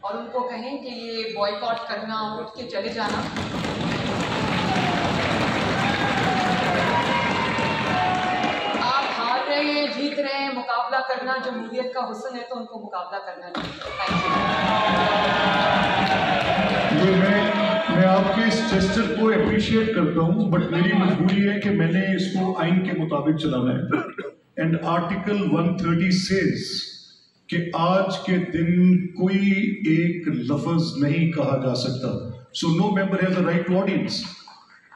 और उनको कहें कि ये बॉयकॉट करना, उठ के चले जाना। आप हार रहे हैं, जीत रहे हैं, मुकाबला करना जमहूरियत का हुस्न है, तो उनको मुकाबला करना चाहिए। Thank you. मैं आपके इस जेस्चर को अप्रिशिएट करता हूँ, बट मेरी मजबूरी है कि मैंने इसको आइन के मुताबिक चलाना है। एंड आर्टिकल 130 सेज कि आज के दिन कोई एक लफ्ज नहीं कहा जा सकता। So no member has a right to audience.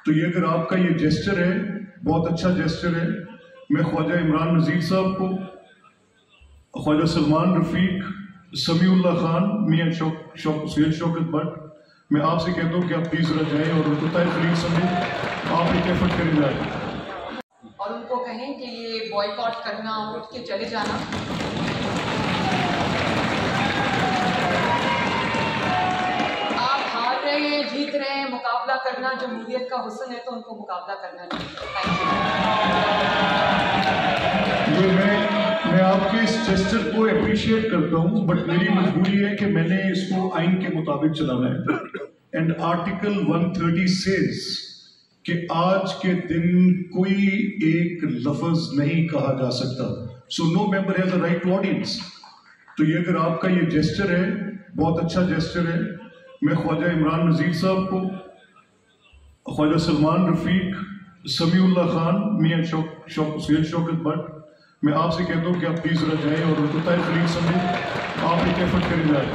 तो ये अगर आपका ये जेस्चर है, बहुत अच्छा जेस्चर है। मैं ख्वाजा इमरान नज़ीर साहब को, ख्वाजा सलमान रफीक, समीउल्लाह खान, मियां सैयद शौकत भट्ट, मैं आपसे कहता हूँ कि आप प्लीज जरा जाएं और उनको तय खलील समेत आप एक एफर्ट करें जाए और उनको कहें कि ये बॉयकॉट करना, उठ के चले जाना। आप हार रहे हैं, जीत रहे हैं, मुकाबला करना जमहूरियत का हुस्न है, तो उनको मुकाबला करना चाहिए। Thank you. मैं आपके इस जेस्चर को अप्रिशिएट करता हूँ, बट मेरी मजबूरी है कि मैंने इसको आइन के मुताबिक चलाना है। एंड आर्टिकल 130 सेज कि आज के दिन कोई एक लफ्ज नहीं कहा जा सकता। So no member has a right to audience. तो ये अगर आपका ये जेस्चर है, बहुत अच्छा जेस्चर है। मैं ख्वाजा इमरान नज़ीर साहब को, ख्वाजा सलमान रफीक, समीउल्लाह खान, मियां सैयद शौकत भट्ट, मैं आपसे कहता हूँ कि आप प्लीज जरा जाएं और उनको तय खलील समेत आप एक एफर्ट करें जाए।